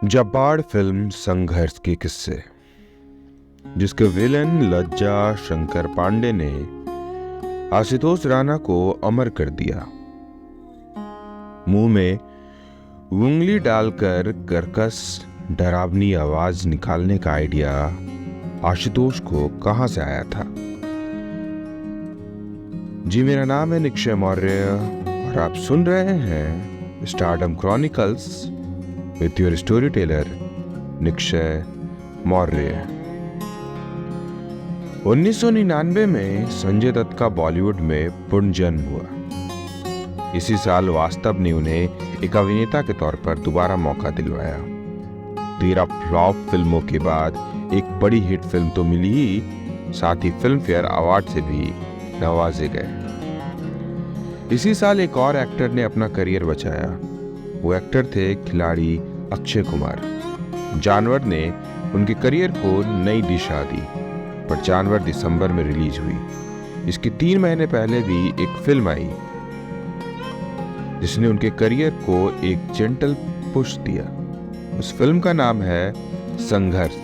जाबाड़ film संघर्ष के किस्से, जिसके विलन लज्जा शंकर पांडे ने आशुतोष राणा को अमर कर दिया। मुंह में उंगली डालकर कर्कश डरावनी आवाज निकालने का आइडिया आशुतोष को कहां से आया था? जी, मेरा नाम है निक्षय मौर्य और आप सुन रहे हैं stardom chronicles with your story teller Nikshay Maurya. 1999 में संजय दत्त का बॉलीवुड में पुनर्जन्म हुआ। इसी साल वास्तव ने उन्हें एक अभिनेता के तौर पर दोबारा मौका दिलवाया। 13 फ्लॉप फिल्मों के बाद एक बड़ी हिट फिल्म तो मिली ही, साथ ही फिल्म फेयर अवार्ड से भी नवाजे गए। इसी साल एक और एक्टर ने अपना करियर बचाया। वो एक्टर थे खिलाड़ी अक्षय कुमार। जानवर ने उनके करियर को नई दिशा दी, पर जानवर दिसंबर में रिलीज हुई। इसके 3 महीने पहले भी एक फिल्म आई जिसने उनके करियर को एक जेंटल पुश दिया। उस फिल्म का नाम है संघर्ष।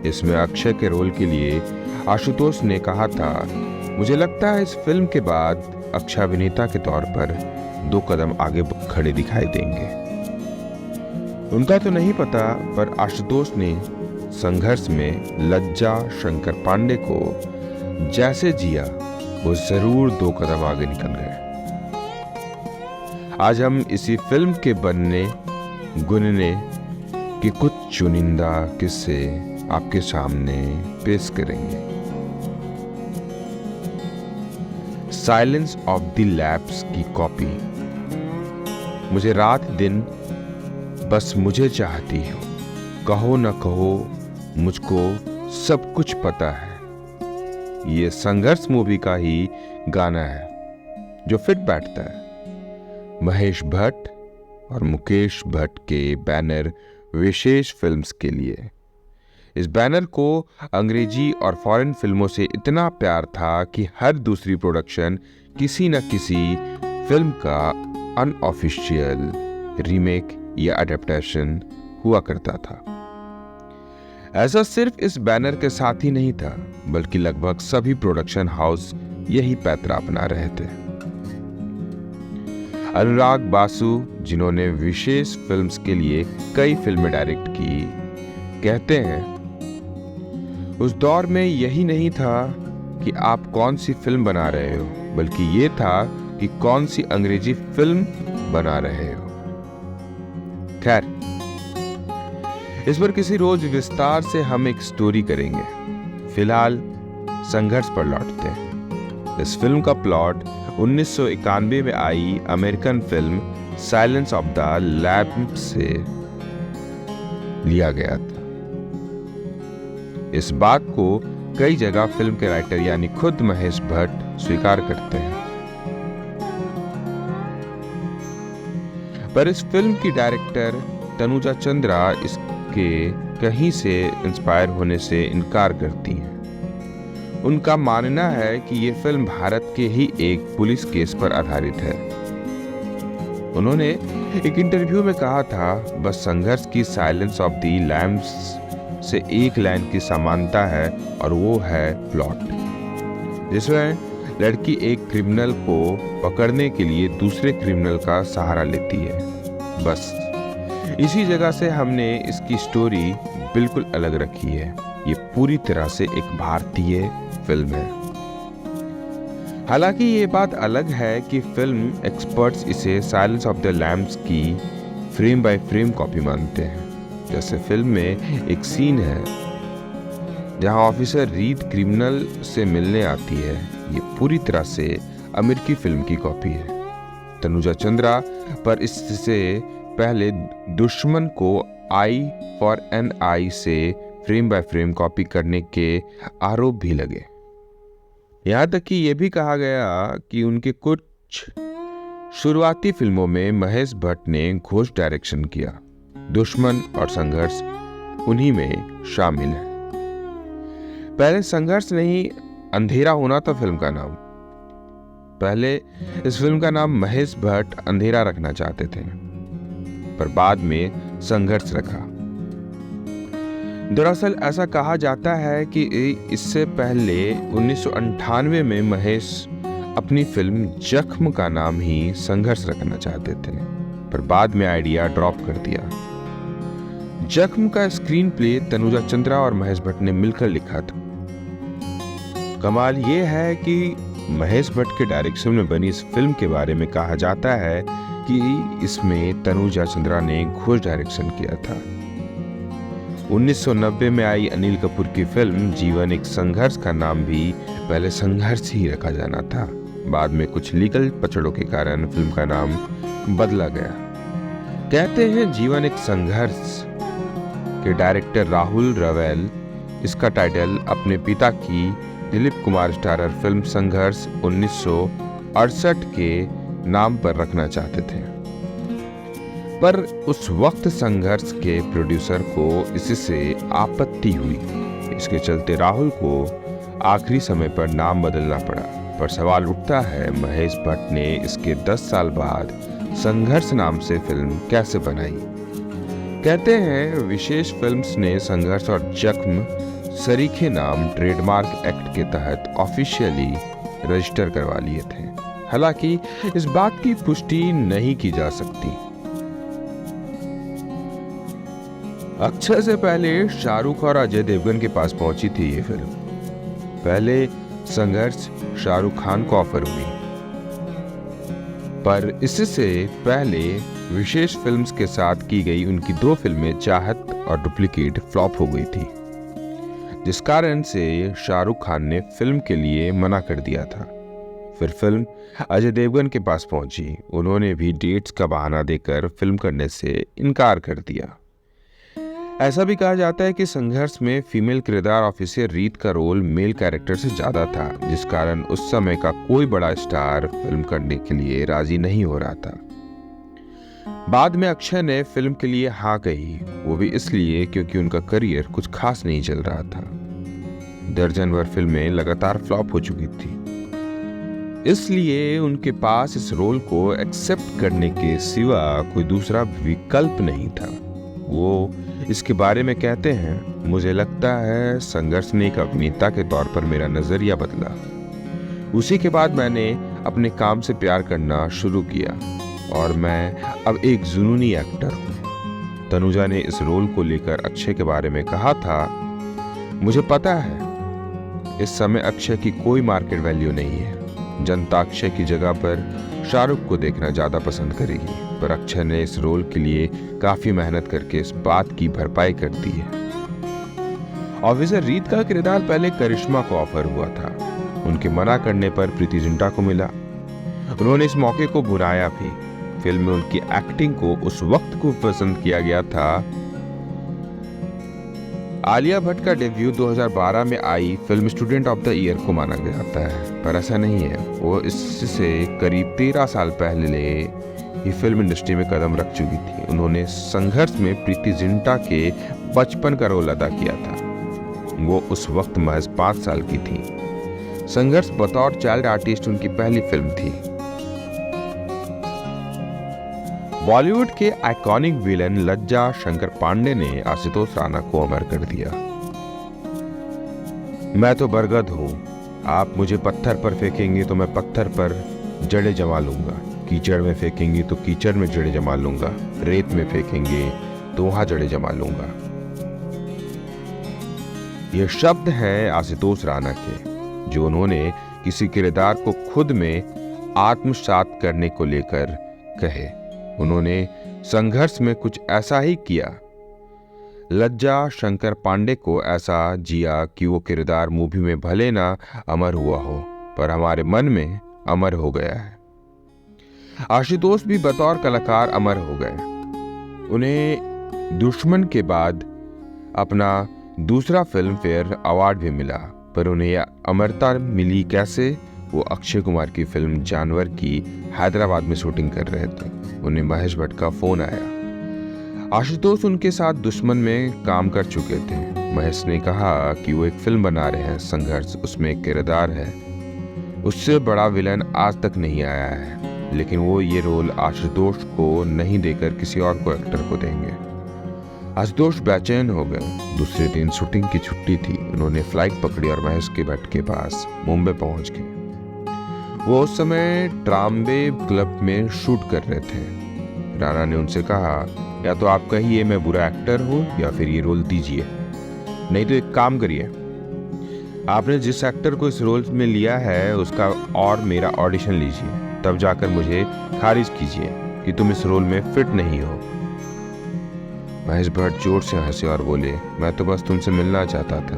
इसमें अक्षय के रोल के लिए आशुतोष ने कहा था, मुझे लगता है इस फिल्म के बाद अक्षय अभिनेता के तौर पर 2 कदम आगे खड़े दिखाई देंगे। उनका तो नहीं पता, पर आशुतोष ने संघर्ष में लज्जा शंकर पांडे को जैसे जिया, वो जरूर 2 कदम आगे निकल गए। आज हम इसी फिल्म के बनने गुनने के कुछ चुनिंदा किस्से आपके सामने पेश करेंगे। साइलेंस ऑफ द लैम्प्स की कॉपी। मुझे रात दिन बस मुझे चाहती हो, कहो न कहो मुझको सब कुछ पता है। ये संघर्ष मूवी का ही गाना है जो फिट बैठता है। महेश भट्ट और मुकेश भट्ट के बैनर विशेष फिल्म्स के लिए। इस बैनर को अंग्रेजी और फॉरेन फिल्मों से इतना प्यार था कि हर दूसरी प्रोडक्शन किसी न किसी फिल्म का अनऑफिशियल रीमेक या अडेप्टेशन हुआ करता था। ऐसा सिर्फ इस बैनर के साथ ही नहीं था, बल्कि लगभग सभी प्रोडक्शन हाउस यही पैतरा अपना रहे थे। अनुराग बासु, जिन्होंने विशेष फिल्म्स के लिए कई फिल्में डायरेक्ट की, कहते हैं, उस दौर में यही नहीं था कि आप कौन सी फिल्म बना रहे हो, बल्कि ये था कि कौन सी अंग्रेजी फिल्म बना रहे हो। खैर, इस पर किसी रोज विस्तार से हम एक स्टोरी करेंगे। फिलहाल संघर्ष पर लौटते हैं। इस फिल्म का प्लॉट 1991 में आई American film Silence of the Lambs से लिया गया था। इस बात को कई जगह फिल्म के राइटर यानी खुद महेश भट्ट स्वीकार करते हैं। पर इस फिल्म की डायरेक्टर तनुजा चंद्रा इसके कहीं से इंस्पायर होने से इनकार करती हैं। उनका मानना है कि यह फिल्म भारत के ही एक पुलिस केस पर आधारित है। उन्होंने एक इंटरव्यू में कहा था, बस संघर्ष की साइलेंस ऑफ द लैम्प्स से एक लाइन की समानता है और वो है प्लॉट, जिसमें लड़की एक क्रिमिनल को पकड़ने के लिए दूसरे क्रिमिनल का सहारा लेती है। बस इसी जगह से हमने इसकी स्टोरी बिल्कुल अलग रखी है। ये पूरी तरह से एक भारतीय फिल्म है। हालांकि ये बात अलग है कि फिल्म एक्सपर्ट्स इसे साइलेंस ऑफ द लैम्प्स की फ्रेम बाय फ्रेम कॉपी मानते हैं। जैसे फिल्म में एक सीन है जहां ऑफिसर रीड क्रिमिनल से मिलने आती है, ये पूरी तरह से अमेरिकी फिल्म की कॉपी है। तनुजा चंद्रा पर इससे पहले दुश्मन को आई फॉर एन आई से फ्रेम बाय फ्रेम कॉपी करने के आरोप भी लगे। यहां तक कि यह भी कहा गया कि उनके कुछ शुरुआती फिल्मों में महेश भट्ट ने घोष डायरेक्शन किया। दुश्मन और संघर्ष उन्हीं में शामिल है। पहले संघर्ष नहीं, अंधेरा होना था फिल्म का नाम। पहले इस फिल्म का नाम महेश भट्ट अंधेरा रखना चाहते थे, पर बाद में संघर्ष रखा। दरअसल ऐसा कहा जाता है कि इससे पहले 1998 में महेश अपनी फिल्म जख्म का नाम ही संघर्ष रखना चाहते थे, पर बाद में आइडिया ड्रॉप कर दिया। जख्म का स्क्रीन प्ले तनुजा चंद्रा और महेश भट्ट ने मिलकर लिखा था। कमाल ये है कि महेश भट्ट के डायरेक्शन में बनी इस फिल्म के बारे में कहा जाता है कि इसमें तनुजा चंद्रा ने घोष डायरेक्शन किया था। 1990 में आई अनिल कपूर की फिल्म जीवन एक संघर्ष का नाम भी पहले संघर्ष ही रखा जाना था। बाद में कुछ लीगल पचड़ों के कारण फिल्म का नाम बदला गया। कहते हैं जीवन एक संघर्ष के डायरेक्टर राहुल रवेल इसका टाइटल अपने पिता की दिलीप कुमार स्टारर फिल्म संघर्ष 1968 के नाम पर रखना चाहते थे, पर उस वक्त संघर्ष के प्रोड्यूसर को इससे आपत्ति हुई। इसके चलते राहुल को आखिरी समय पर नाम बदलना पड़ा। पर सवाल उठता है, महेश भट्ट ने इसके 10 साल बाद संघर्ष नाम से फिल्म कैसे बनाई? कहते हैं विशेष फिल्म्स ने संघर्ष और जख्म सरीखे नाम ट्रेडमार्क एक्ट के तहत ऑफिशियली रजिस्टर करवा लिए थे। हालांकि इस बात की पुष्टि नहीं की जा सकती। अक्षय से पहले शाहरुख और अजय देवगन के पास पहुंची थी ये फिल्म। पहले संघर्ष शाहरुख खान को ऑफर हुई, पर इससे पहले विशेष फिल्म्स के साथ की गई उनकी 2 फिल्में चाहत और डुप्लीकेट फ्लॉप हो गई थी, जिस कारण से शाहरुख खान ने फिल्म के लिए मना कर दिया था। फिर फिल्म अजय देवगन के पास पहुंची। उन्होंने भी डेट्स का बहाना देकर फिल्म करने से इनकार कर दिया। ऐसा भी कहा जाता है कि संघर्ष में फीमेल किरदार ऑफिसर रीत का रोल मेल कैरेक्टर से ज्यादा था, जिस कारण उस समय का कोई बड़ा स्टार फिल्म करने के लिए राजी नहीं हो रहा था। बाद में अक्षय ने फिल्म के लिए हाँ कही, वो भी इसलिए क्योंकि उनका करियर कुछ खास नहीं चल रहा था। दर्जनभर फिल्में लगातार फ्लॉप हो चुकी थी, इसलिए उनके पास इस रोल को एक्सेप्ट करने के सिवा कोई दूसरा विकल्प नहीं था। वो इसके बारे में कहते हैं, मुझे लगता है संघर्ष ने एक अभिनेता के तौर पर मेरा नजरिया बदला। उसी के बाद मैंने अपने काम से प्यार करना शुरू किया और मैं अब एक जुनूनी एक्टर हूँ। तनुजा ने इस रोल को लेकर अक्षय के बारे में कहा था, मुझे पता है इस समय अक्षय की कोई मार्केट वैल्यू नहीं है। जनता अक्षय की जगह पर शाहरुख को देखना ज्यादा पसंद करेगी, पर अक्षय ने इस रोल के लिए काफी मेहनत करके इस बात की भरपाई कर दी है। ऑफिसर रीत का किरदार पहले करिश्मा को ऑफर हुआ था। उनके मना करने पर प्रीति जिंटा को मिला। उन्होंने इस मौके को बुलाया भी। फिल्म में उनकी एक्टिंग को उस वक्त को पसंद किया गया था। आलिया भट्ट का डेब्यू 2012 में आई film Student of the Year को माना जाता है, पर ऐसा नहीं है। वो इससे करीब 13 साल पहले ही फिल्म इंडस्ट्री में कदम रख चुकी थी। उन्होंने संघर्ष में प्रीति जिंटा के बचपन का रोल अदा किया था। वो उस वक्त महज 5 साल की थी। संघर्ष बतौर चाइल्ड आर्टिस्ट उनकी पहली फिल्म थी। बॉलीवुड के आइकॉनिक विलेन लज्जा शंकर पांडे ने आशुतोष राणा को अमर कर दिया। मैं तो बरगद हूं, आप मुझे पत्थर पर फेंकेंगे तो मैं पत्थर पर जड़ें जमा लूंगा, कीचड़ में फेंकेंगे तो कीचड़ में जड़ें जमा लूंगा, रेत में फेंकेंगे तो वहां जड़ें जमा लूंगा। ये शब्द हैं आशुतोष राणा के, जो उन्होंने किसी किरदार को खुद में आत्मसात करने को लेकर कहे। उन्होंने संघर्ष में कुछ ऐसा ही किया। लज्जा शंकर पांडे को ऐसा जिया कि वो किरदार मूवी में भले ना अमर हुआ हो, पर हमारे मन में अमर हो गया है। आशुतोष भी बतौर कलाकार अमर हो गए। उन्हें दुश्मन के बाद अपना दूसरा फिल्म फेयर अवार्ड भी मिला, पर उन्हें यह अमरता मिली कैसे? वो अक्षय कुमार की फिल्म जानवर की हैदराबाद में शूटिंग कर रहे थे। उन्हें महेश भट्ट का फोन आया। आशुतोष उनके साथ दुश्मन में काम कर चुके थे। महेश ने कहा कि वो एक फिल्म बना रहे हैं संघर्ष, उसमें एक किरदार है, उससे बड़ा विलन आज तक नहीं आया है, लेकिन वो ये रोल आशुतोष को नहीं देकर किसी और को एक्टर को देंगे। आशुतोष बेचैन हो गए। दूसरे दिन शूटिंग की छुट्टी थी। उन्होंने फ्लाइट पकड़ी और महेश के भट्ट के पास मुंबई पहुंच गए। वो उस समय ट्राम्बे क्लब में शूट कर रहे थे। राणा ने उनसे कहा, या तो आप कहिए मैं बुरा एक्टर हूँ या फिर ये रोल दीजिए, नहीं तो एक काम करिए, आपने जिस एक्टर को इस रोल में लिया है उसका और मेरा ऑडिशन लीजिए, तब जाकर मुझे खारिज कीजिए कि तुम इस रोल में फिट नहीं हो। महेश भट्ट जोर से हंसे और बोले, मैं तो बस तुमसे मिलना चाहता था,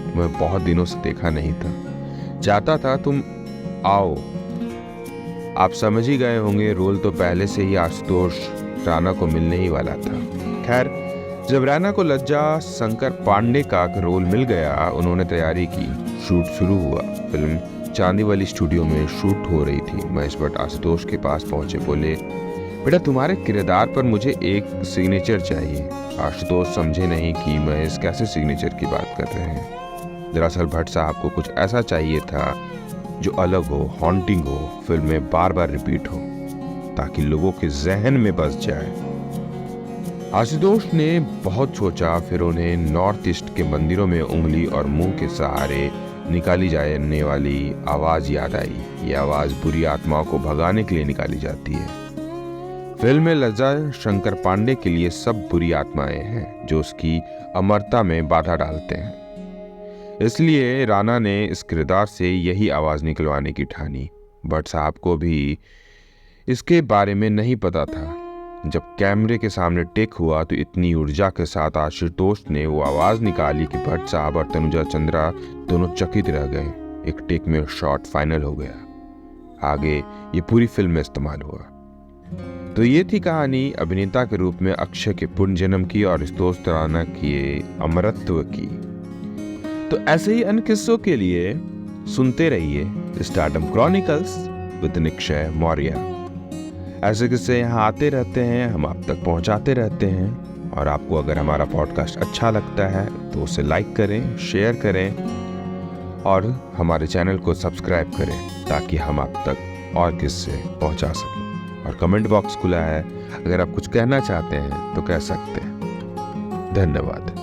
तुम्हें बहुत दिनों से देखा नहीं था, चाहता था तुम आओ। आप समझ ही गए होंगे, रोल तो पहले से ही आशुतोष राणा को मिलने ही वाला था। खैर, जब राणा को लज्जा शंकर पांडे का रोल मिल गया, उन्होंने तैयारी की। शूट शुरू हुआ। फिल्म चांदीवाली स्टूडियो में शूट हो रही थी। महेश भट्ट आशुतोष के पास पहुंचे, बोले, बेटा तुम्हारे किरदार पर मुझे एक सिग्नेचर चाहिए। आशुतोष समझे नहीं कि महेश कैसे सिग्नेचर की बात कर रहे हैं। दरअसल भट्ट साहब को कुछ ऐसा चाहिए था जो अलग हो, हॉन्टिंग हो, फिल्म में बार बार रिपीट हो, ताकि लोगों के जहन में बस जाए। आशुतोष ने बहुत सोचा, फिर उन्हें नॉर्थ ईस्ट के मंदिरों में उंगली और मुंह के सहारे निकाली जाने वाली आवाज याद आई। ये आवाज बुरी आत्माओं को भगाने के लिए निकाली जाती है। फिल्म में लज्जा शंकर पांडे के लिए सब बुरी आत्माएं हैं जो उसकी अमरता में बाधा डालते हैं। इसलिए राणा ने इस किरदार से यही आवाज निकलवाने की ठानी। भट्ट साहब को भी इसके बारे में नहीं पता था। जब कैमरे के सामने टेक हुआ तो इतनी ऊर्जा के साथ आशुतोष ने वो आवाज निकाली कि भट्ट साहब और तनुजा चंद्रा दोनों चकित रह गए। एक टेक में शॉट फाइनल हो गया। आगे ये पूरी फिल्म में इस्तेमाल हुआ। तो ये थी कहानी अभिनेता के रूप में अक्षय के पुनर्जन्म की और आशुतोष राणा के अमरत्व की। तो ऐसे ही अन्य किस्सों के लिए सुनते रहिए stardom chronicles with Nikshay Maurya. ऐसे किस्से यहाँ आते रहते हैं, हम आप तक पहुँचाते रहते हैं। और आपको अगर हमारा पॉडकास्ट अच्छा लगता है तो उसे लाइक करें, शेयर करें और हमारे चैनल को सब्सक्राइब करें, ताकि हम आप तक और किस्से पहुँचा सकें। और कमेंट बॉक्स खुला है, अगर आप कुछ कहना चाहते हैं तो कह सकते हैं। धन्यवाद।